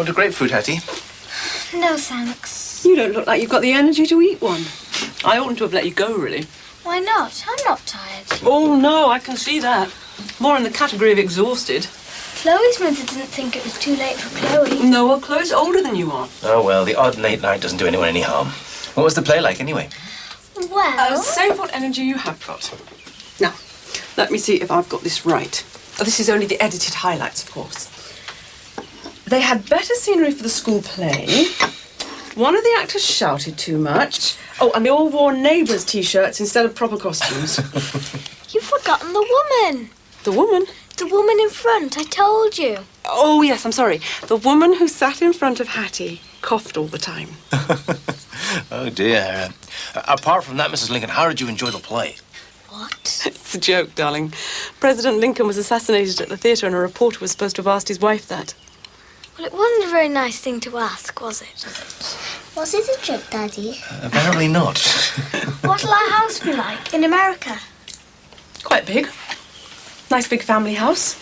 Want a grapefruit, Hattie? No, thanks. You don't look like you've got the energy to eat one. I oughtn't to have let you go, really. Why not? I'm not tired. Oh, no, I can see that. More in the category of exhausted. Chloe's mother didn't think it was too late for Chloe. No, well, Chloe's older than you are. Oh, well, the odd late night doesn't do anyone any harm. What was the play like, anyway? Well... Save what energy you have got. Now, let me see if I've got this right. Oh, this is only the edited highlights, of course. They had better scenery for the school play. One of the actors shouted too much. Oh, and they all wore neighbours' T-shirts instead of proper costumes. You've forgotten the woman. The woman? The woman in front, I told you. Oh, yes, I'm sorry. The woman who sat in front of Hattie coughed all the time. Oh, dear. Apart from that, Mrs. Lincoln, how did you enjoy the play? What? It's a joke, darling. President Lincoln was assassinated at the theatre and a reporter was supposed to have asked his wife that. Well, it wasn't a very nice thing to ask, was it? Was it a joke, Daddy? Apparently not. What'll our house be like in America? Quite big. Nice big family house.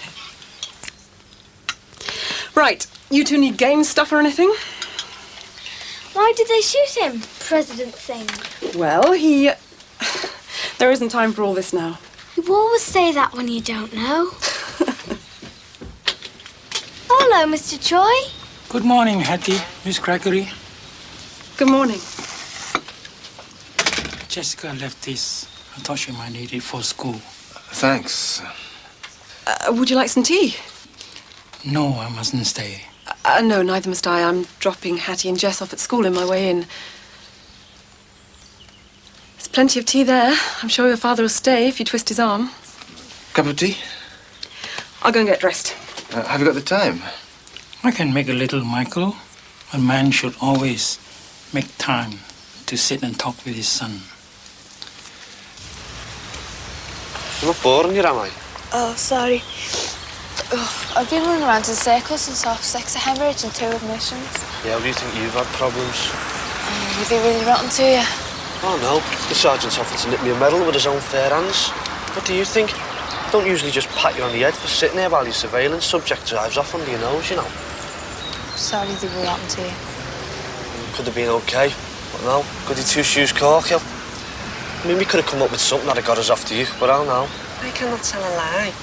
Right, you two need game stuff or anything? Why did they shoot him, President thing? Well, there isn't time for all this now. You always say that when you don't know. Hello, Mr. Choi. Good morning, Hattie, Miss Crackery. Good morning. Jessica left this. I thought she might need it for school. Thanks. Would you like some tea? No, I mustn't stay. No, neither must I. I'm dropping Hattie and Jess off at school in my way in. There's plenty of tea there. I'm sure your father will stay if you twist his arm. Cup of tea? I'll go and get dressed. Have you got the time? I can make a little, Michael. A man should always make time to sit and talk with his son. I'm not boring you, am I? Oh, sorry. Oh, I've been running around in circles since half 6, a hemorrhage and 2 admissions. Yeah, what do you think you've had problems? Were they really rotten to you? Oh, no. The sergeant's offered to nip me a medal with his own fair hands. What do you think? Don't usually just pat you on the head for sitting there while your surveillance subject drives off under your nose, you know. Sorry they were rotten to you. Could have been okay, but no. Goody two-shoes corkill. I mean, we could have come up with something that had got us off to you, but I don't know. I cannot tell a lie.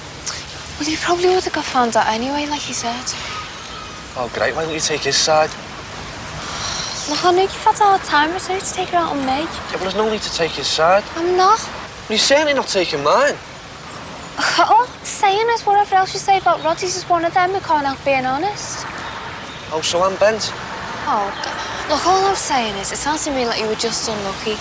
Well, you probably would have got found out anyway, like he said. Oh, great. Why don't you take his side? Look, I know you've had a hard time, but so to take it out on me. Yeah, but there's no need to take his side. I'm not. Well, you're certainly not taking mine. All I'm saying is whatever else you say about Roddy's is one of them who can't help being honest. Oh, so I'm bent? Oh, God. Look, all I'm saying is it sounds to me like you were just unlucky.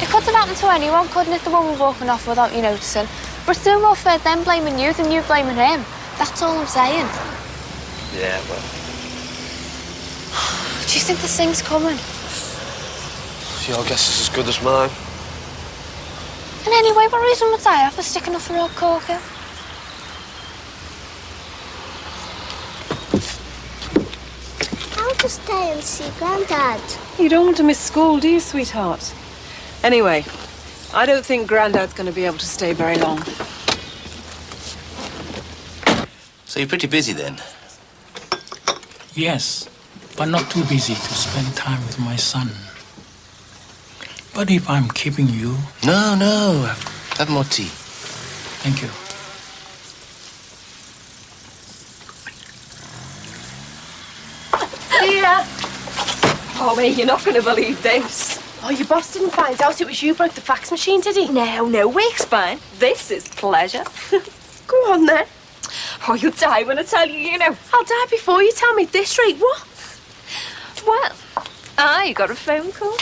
It could have happened to anyone, couldn't it, the woman walking off without you noticing? But it's still more fair them blaming you than you blaming him. That's all I'm saying. Yeah, well... Do you think this thing's coming? Your guess is as good as mine. And anyway, what reason would I have for sticking up for old Corker? I'll just stay and see Grandad. You don't want to miss school, do you, sweetheart? Anyway, I don't think Grandad's going to be able to stay very long. So you're pretty busy then? Yes, but not too busy to spend time with my son. But if I'm keeping you... No, no. Have more tea. Thank you. Here. Oh, mate, you're not going to believe this. Oh, your boss didn't find out it was you broke the fax machine, did he? No, week's fine. This is pleasure. Go on, then. Oh, you'll die when I tell you, you know. I'll die before you tell me at this rate. What? Well, I got a phone call.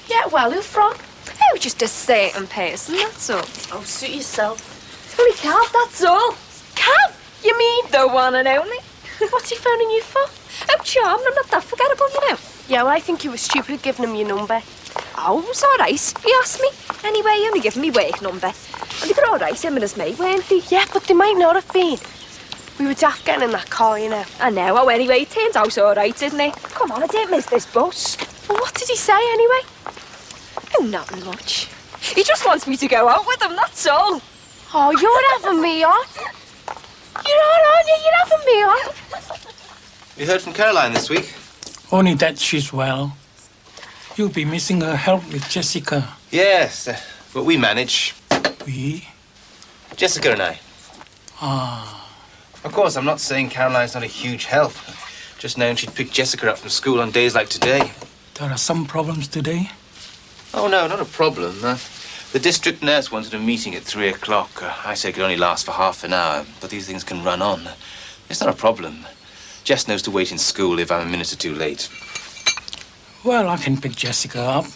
Yeah, well, who from? Oh, just a certain person, that's all. Oh, suit yourself. It's only Cav, that's all. Cav? You mean? The one and only. What's he phoning you for? Oh, charm, I'm not that forgettable, you know. Yeah, well, I think you were stupid giving him your number. Oh, it was all right. He asked me. Anyway, he only gave me work number. And they were all right, him and his mate, weren't they? Yeah, but they might not have been. We were daft getting in that car, you know. I know. Oh, anyway, he turned out all right, didn't he? Come on, I didn't miss this bus. Well, what did he say, anyway? Oh, nothing much. He just wants me to go out with him, that's all. Oh, you're having me on. You're on, aren't you? You're having me on. You heard from Caroline this week? Only that she's well. You'll be missing her help with Jessica. Yes, but we manage. We? Jessica and I. Ah. Of course, I'm not saying Caroline's not a huge help. Just knowing she'd pick Jessica up from school on days like today. There are some problems today? Oh, no, not a problem. The district nurse wanted a meeting at 3 o'clock. I said it could only last for half an hour, but these things can run on. It's not a problem. Jess knows to wait in school if I'm a minute or two late. Well, I can pick Jessica up,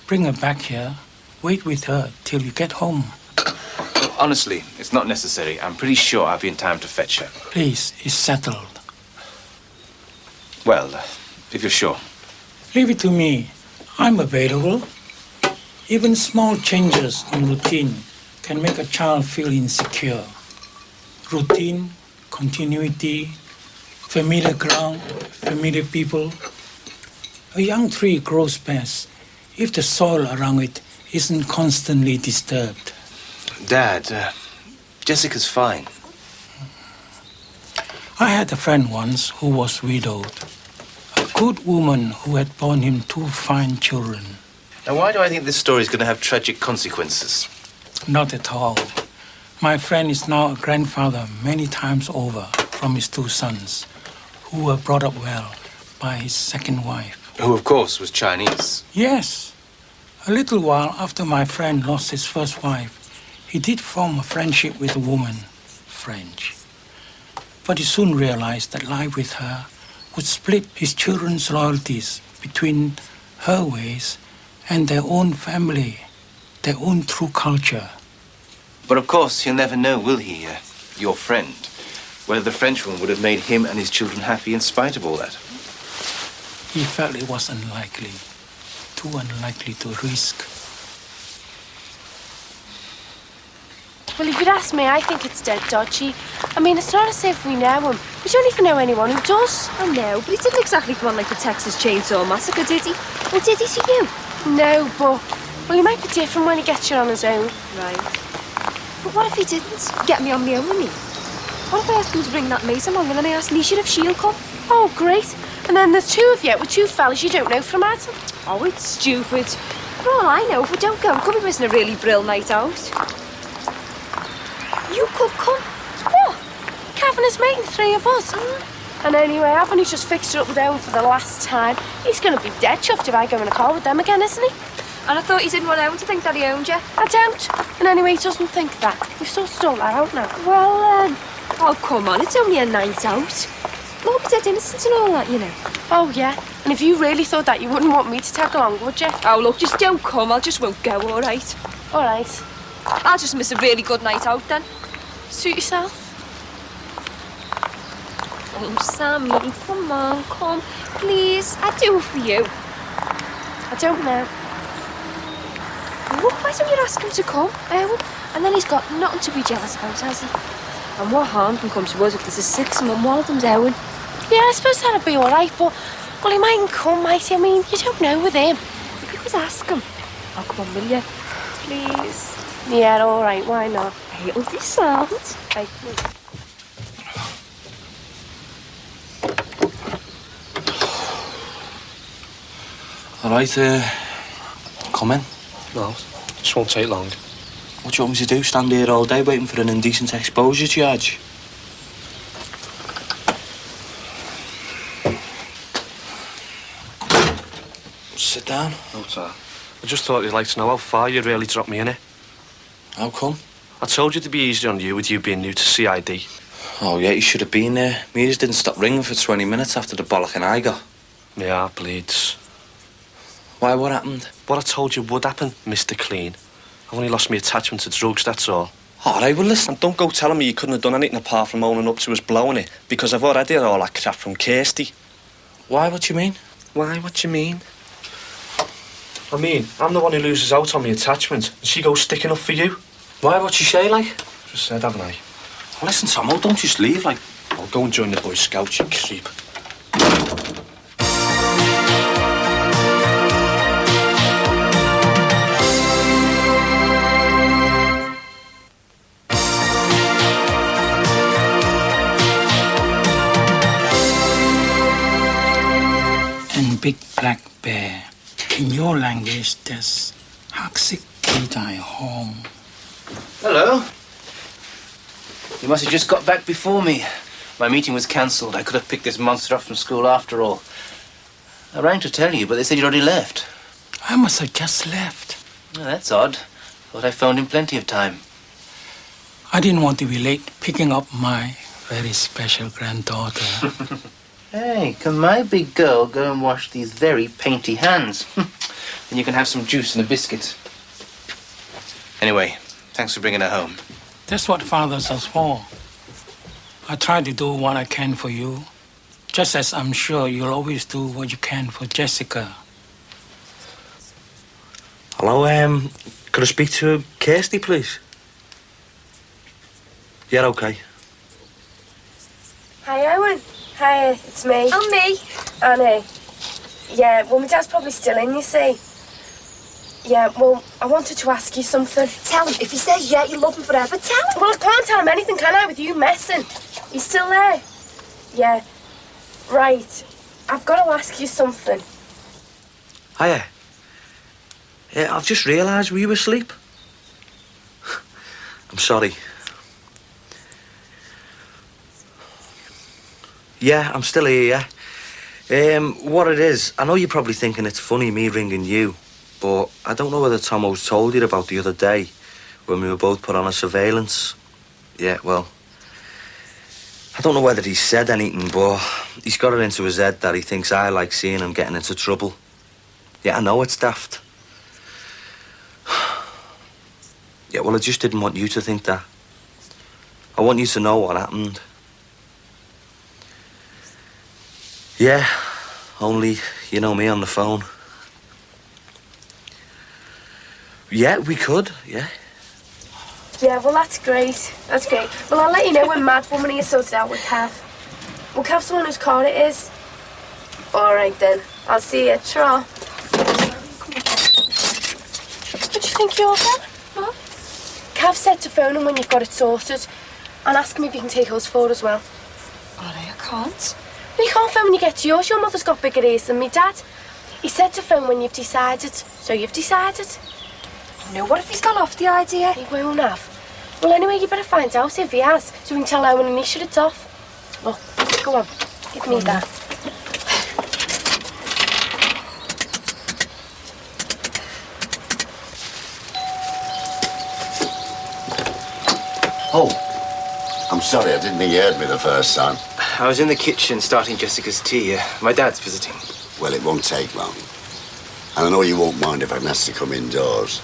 bring her back here, wait with her till you get home. Well, honestly, it's not necessary. I'm pretty sure I'll be in time to fetch her. Please, it's settled. Well, if you're sure. Leave it to me. I'm available. Even small changes in routine can make a child feel insecure. Routine, continuity, familiar ground, familiar people. A young tree grows best if the soil around it isn't constantly disturbed. Dad, Jessica's fine. I had a friend once who was widowed. A good woman who had borne him 2 fine children. Now, why do I think this story is going to have tragic consequences? Not at all. My friend is now a grandfather many times over from his 2 sons, who were brought up well by his second wife. Who, of course, was Chinese. Yes. A little while after my friend lost his first wife, he did form a friendship with a woman, French. But he soon realized that life with her would split his children's loyalties between her ways and their own family, their own true culture. But, of course, he'll never know, will he, your friend, whether the Frenchwoman would have made him and his children happy in spite of all that. He felt it was unlikely, too unlikely to risk. Well, if you'd ask me, I think it's dead dodgy. I mean, it's not as if we know him. We don't even know anyone who does. I know, but he didn't exactly come on like the Texas Chainsaw Massacre, did he? Or did he to you? No, but... Well, he might be different when he gets you on his own. Right. But what if he didn't get me on my own, wouldn't he? What if I asked him to bring that mate along and then I asked Nisha if she'll come? Oh, great. And then there's 2 of you with 2 fellas you don't know from Adam. Oh, it's stupid. For all I know, if we don't go, we could be missing a really brill night out. You could come. What? Cav and his mate and 3 of us. And anyway, I've only just fixed her up with Owen for the last time. He's going to be dead chuffed if I go in a car with them again, isn't he? And I thought you didn't want Owen to think that he owned you. I don't. And anyway, he doesn't think that. We've sort of stalled that out now. Well, oh, come on, it's only a night out. We'll be dead innocent and all that, you know. Oh, yeah. And if you really thought that, you wouldn't want me to tag along, would you? Oh, look, just don't come. I just won't go, all right? All right. I'll just miss a really good night out, then. Suit yourself. Oh, Sammy, come on, come. Please, I'd do it for you. I don't know. Look, why don't you ask him to come, Owen? And then he's got nothing to be jealous about, has he? And what harm can come to us if there's a 6-month Walden's, Owen? Yeah, I suppose that'd be all right, but... Well, he mightn't come, might he? I mean, you don't know with him. You could ask him. Oh, come on, will you? Please. Yeah, all right, why not? Hey, it'll be sound. Hey, All right, come in. No, this won't take long. What do you want me to do? Stand here all day waiting for an indecent exposure charge? Sit down. No, sir. I just thought you'd like to know how far you really dropped me in it. How come? I told you to be easy on you with you being new to CID. Oh, yeah, you should have been there. Meters didn't stop ringing for 20 minutes after the bollocking I got. My heart bleeds. Why, what happened? What I told you would happen, Mr. Clean. I've only lost my attachment to drugs, that's all. All right, well, listen. And don't go telling me you couldn't have done anything apart from owning up to us blowing it, because I've already had all that crap from Kirsty. Why, what do you mean? Why, what do you mean? I mean, I'm the one who loses out on my attachment, and she goes sticking up for you. Why, what'd she say, like? Just said, haven't I? Oh, listen, Samuel, don't just leave, like. I'll go and join the Boy Scouts, you creep. big black bear. In your language, that's Haksik Kitai Hong. Hello. You must have just got back before me. My meeting was cancelled. I could have picked this monster up from school after all. I rang to tell you, but they said you'd already left. I must have just left. Well, that's odd. Thought I phoned in plenty of time. I didn't want to be late picking up my very special granddaughter. Hey, can my big girl go and wash these very painty hands? And you can have some juice and a biscuit. Anyway, thanks for bringing her home. That's what fathers are for. I try to do what I can for you, just as I'm sure you'll always do what you can for Jessica. Hello, could I speak to Kirsty, please? Yeah, okay. Hi, Owen. Hi, it's me. Oh, me. Annie. Yeah, well, my dad's probably still in, you see. Yeah, well, I wanted to ask you something. Tell him. If he says yeah, you love him forever, tell him. Well, I can't tell him anything, can I, with you messing? You still there? Yeah. Right. I've got to ask you something. Hiya. Yeah, I've just realised, were you asleep? I'm sorry. Yeah, I'm still here, yeah. What it is, I know you're probably thinking it's funny me ringing you, but I don't know whether Tomo's told you about the other day when we were both put on a surveillance. Yeah, well, I don't know whether he said anything, but he's got it into his head that he thinks I like seeing him getting into trouble. Yeah, I know it's daft. Yeah, well, I just didn't want you to think that. I want you to know what happened. Yeah, only you know me on the phone. Yeah, we could, yeah. Yeah, well, that's great. That's great. Well, I'll let you know when Mad Woman is sorted out with Cav. Well, Cav's the one whose car it is. All right, then. I'll see you. Tra. What do you think you're okay? What? Cav said to phone him when you've got it sorted and ask him if you can take us forward as well. Alright, I can't. Well, you can't phone when you get to yours. Your mother's got bigger ears than me, Dad. He said to phone when you've decided. So you've decided? No, what if he's gone off the idea? He won't have. Well, anyway, you better find out if he has, so we can tell Owen and he shut it off. Look, go on. Give me that. Oh, I'm sorry, I didn't think you heard me the first time. I was in the kitchen starting Jessica's tea. My dad's visiting. Well, it won't take long. And I know you won't mind if I'm asked to come indoors.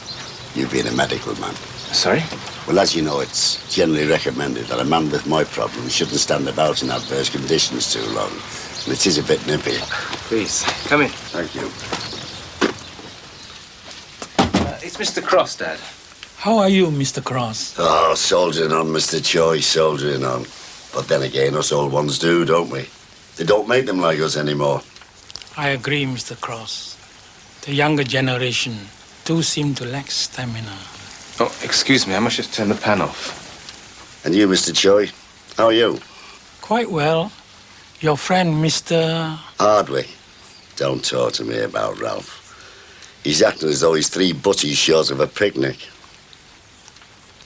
You being a medical man. Sorry? Well, as you know, it's generally recommended that a man with my problem shouldn't stand about in adverse conditions too long. And it is a bit nippy. Please, come in. Thank you. It's Mr. Cross, Dad. How are you, Mr. Cross? Oh, soldiering on, Mr. Choi, soldiering on. But then again, us old ones do, don't we? They don't make them like us anymore. I agree, Mr. Cross. The younger generation do seem to lack stamina. Oh, excuse me, I must just turn the pan off. And you, Mr. Choi, how are you? Quite well. Your friend, Mr. Hardwick. Don't talk to me about Ralph. He's acting as though he's 3 butties short of a picnic.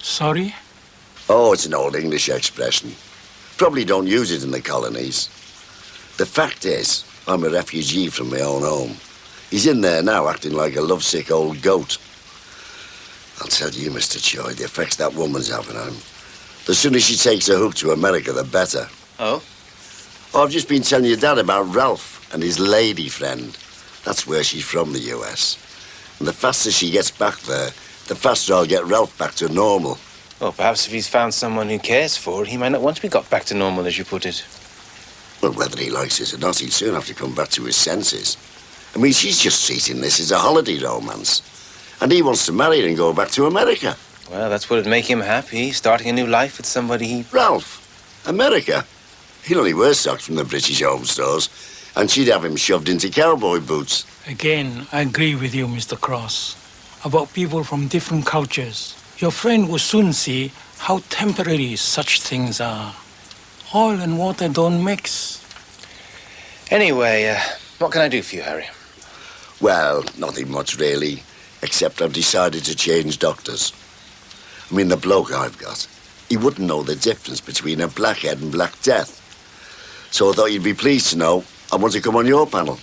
Sorry? Oh, it's an old English expression. Probably don't use it in the colonies. The fact is, I'm a refugee from my own home. He's in there now acting like a lovesick old goat. I'll tell you, Mr. Choi, the effects that woman's having on him. The sooner she takes her hook to America, the better. Oh? Oh, I've just been telling your dad about Ralph and his lady friend. That's where she's from, the US. And the faster she gets back there, the faster I'll get Ralph back to normal. Well, perhaps if he's found someone who cares for it, he might not want to be got back to normal, as you put it. Well, whether he likes it or not, he'd soon have to come back to his senses. I mean, she's just treating this as a holiday romance. And he wants to marry her and go back to America. Well, that's what'd make him happy, starting a new life with somebody he... Ralph, America? He'll only wear socks from the British home stores, and she'd have him shoved into cowboy boots. Again, I agree with you, Mr. Cross, about people from different cultures. Your friend will soon see how temporary such things are. Oil and water don't mix. Anyway, What can I do for you, Harry? Well, nothing much really, except I've decided to change doctors. I mean, the bloke I've got, he wouldn't know the difference between a blackhead and Black Death. So I thought you'd be pleased to know I want to come on your panel.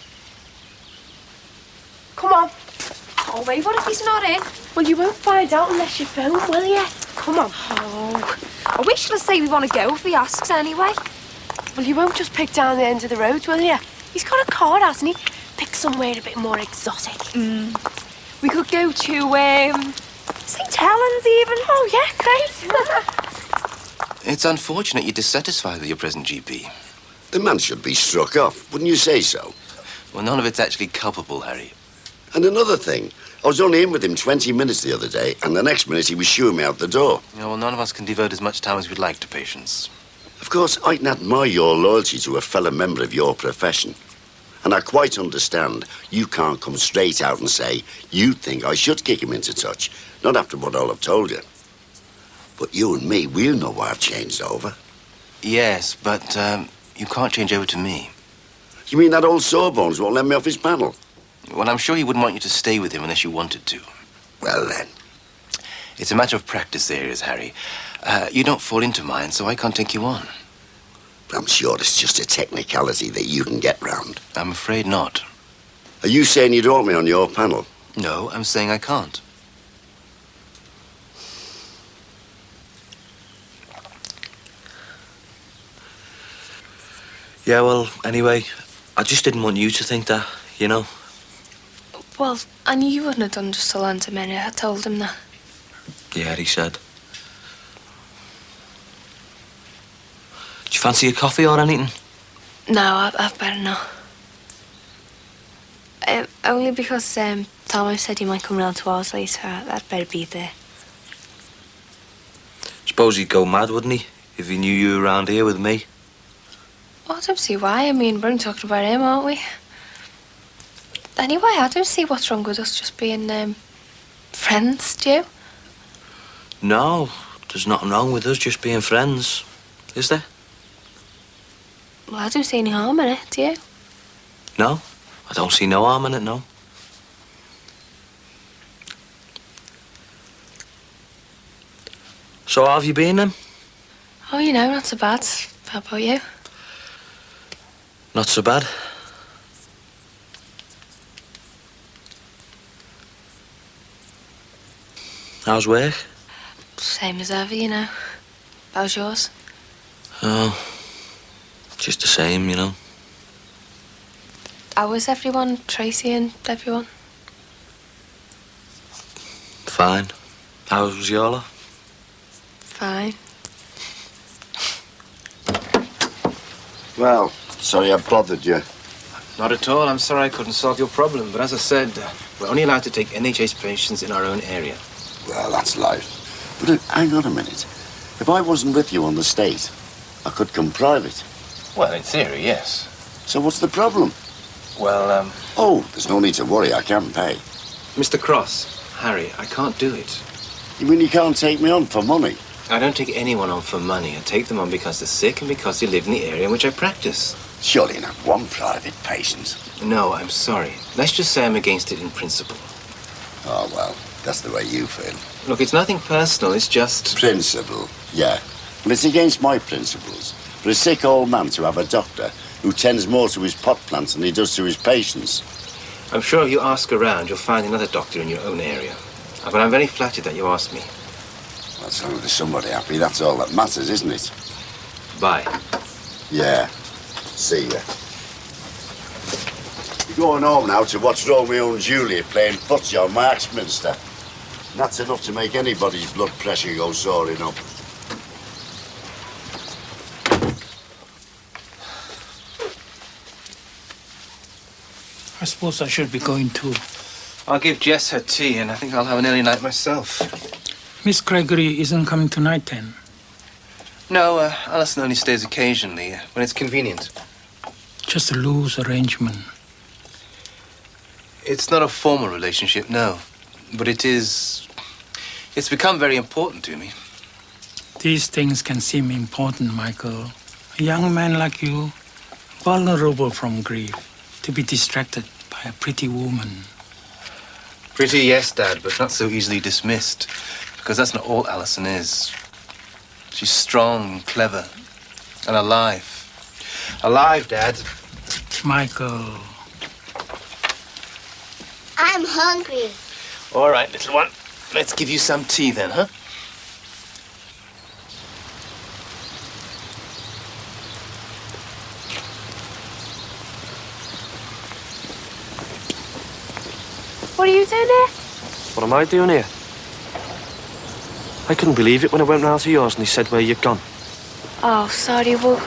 Come on. Oh, wait, what if he's not in? Well, you won't find out unless you phone, will you? Come on. Oh, I wish he'd say we want to go if he asks anyway. Well, you won't just pick down the end of the road, will you? He's got a car, hasn't he? Pick somewhere a bit more exotic. We could go to, St. Helens even. Oh, yeah, great. It's unfortunate you're dissatisfied with your present GP. The man should be struck off, wouldn't you say so? Well, none of it's actually culpable, Harry. And another thing, I was only in with him 20 minutes the other day, and the next minute he was shooing me out the door. Yeah, well, none of us can devote as much time as we'd like to patients. Of course, I can admire your loyalty to a fellow member of your profession. And I quite understand you can't come straight out and say you think I should kick him into touch, not after what all I've told you. But you and me, we'll know why I've changed over. Yes, but you can't change over to me. You mean that old Sawbones won't let me off his panel? Well, I'm sure he wouldn't want you to stay with him unless you wanted to. Well, then. It's a matter of practice areas, Harry. You don't fall into mine, so I can't take you on. I'm sure it's just a technicality that you can get round. I'm afraid not. Are you saying you don't want me on your panel? No, I'm saying I can't. Yeah, well, anyway, I just didn't want you to think that, you know? Well, I knew you wouldn't have done just to lend him in. I told him that. Yeah, he said. Do you fancy a coffee or anything? No, I've better not. Only because Tomo said he might come round to ours later. I'd better be there. Suppose he'd go mad, wouldn't he? If he knew you were around here with me. Well, I don't see why. I mean, we're only talking about him, aren't we? Anyway, I don't see what's wrong with us just being friends, do you? No, there's nothing wrong with us just being friends, is there? Well, I don't see any harm in it, do you? No, I don't see no harm in it, no. So how have you been then? Oh, you know, not so bad. How about you? Not so bad. How's work? Same as ever, you know. How's yours? Oh, just the same, you know. How was everyone? Tracy and everyone? Fine. How was Yola? Fine. Well, sorry I bothered you. Not at all. I'm sorry I couldn't solve your problem. But as I said, we're only allowed to take NHS patients in our own area. Well, that's life. But hang on a minute. If I wasn't with you on the state, I could come private. Well, in theory, yes. So what's the problem? Well, Oh, there's no need to worry. I can pay. Mr. Cross, Harry, I can't do it. You mean you can't take me on for money? I don't take anyone on for money. I take them on because they're sick and because they live in the area in which I practice. Surely not one private patient. No, I'm sorry. Let's just say I'm against it in principle. Oh, well, that's the way you feel. Look, it's nothing personal. It's just... Principle, yeah. Well, it's against my principles for a sick old man to have a doctor who tends more to his pot plants than he does to his patients. I'm sure if you ask around, you'll find another doctor in your own area. But I'm very flattered that you asked me. Well, as long as there's somebody happy, that's all that matters, isn't it? Bye. Yeah. See ya. You're going home now to watch Romeo and Juliet playing footsie on Marksminster. And that's enough to make anybody's blood pressure go soaring up. I suppose I should be going too. I'll give Jess her tea, and I think I'll have an early night myself. Miss Gregory isn't coming tonight then? No, Alison only stays occasionally, when it's convenient. Just a loose arrangement. It's not a formal relationship, no. But it's become very important to me. These things can seem important, Michael. A young man like you, vulnerable from grief, to be distracted by a pretty woman. Pretty, yes, Dad, but not so easily dismissed. Because that's not all Alison is. She's strong and clever and alive. Alive, Dad. Michael. I'm hungry. All right, little one. Let's give you some tea then, huh? What are you doing here? What am I doing here? I couldn't believe it when I went round to yours and he said where you'd gone. Oh, sorry, well,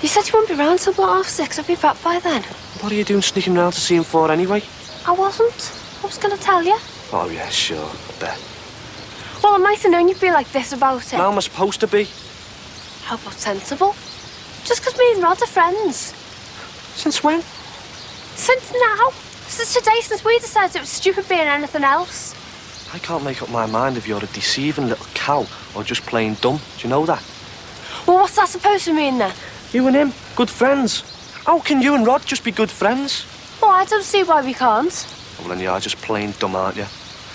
you said you wouldn't be round till about 6:30. I'll be back by then. What are you doing sneaking round to see him for anyway? I wasn't. I was going to tell you. Oh, yeah, sure, I bet. Well, I might have known you'd be like this about it. How am I supposed to be? How about sensible? Just 'cause me and Rod are friends. Since when? Since now. Since today, since we decided it was stupid being anything else. I can't make up my mind if you're a deceiving little cow or just plain dumb. Do you know that? Well, what's that supposed to mean then? You and him, good friends. How can you and Rod just be good friends? Well, I don't see why we can't. Well, then you are just plain dumb, aren't you?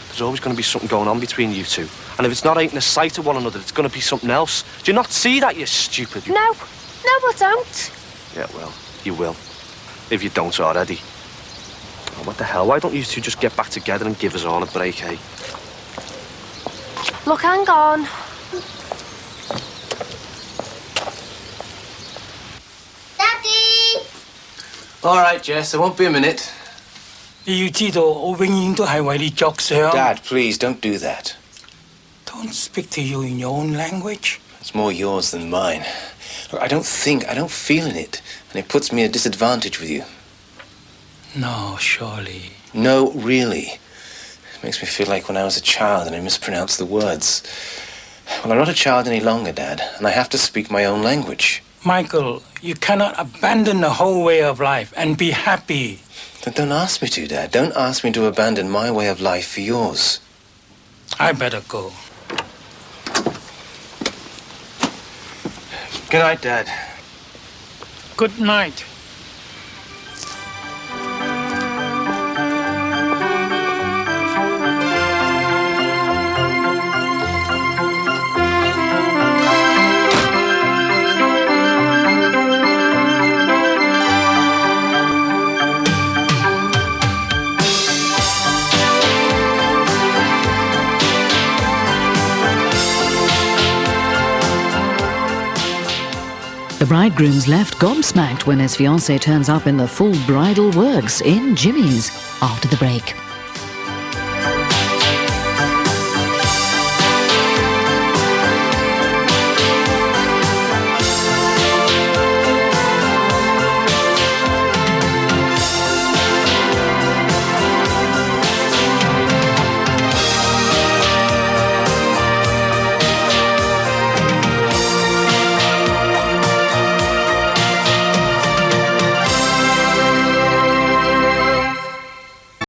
There's always going to be something going on between you two. And if it's not ain't in the sight of one another, it's going to be something else. Do you not see that, you stupid? No. No, I don't. Yeah, well, you will. If you don't already. Oh, what the hell? Why don't you two just get back together and give us all a break, eh? Look, hang on. Daddy! All right, Jess, I won't be a minute. 你要知道，我永遠都係為你着想。 Dad, please, don't do that. Don't speak to you in your own language. It's more yours than mine. Look, I don't feel in it, and it puts me at a disadvantage with you. No, surely. No, really. It makes me feel like when I was a child and I mispronounced the words. Well, I'm not a child any longer, Dad, and I have to speak my own language. Michael, you cannot abandon the whole way of life and be happy. Then don't ask me to, Dad. Don't ask me to abandon my way of life for yours. I better go. Good night, Dad. Good night. The bridegroom's left gobsmacked when his fiancée turns up in the full bridal works in Jimmy's after the break.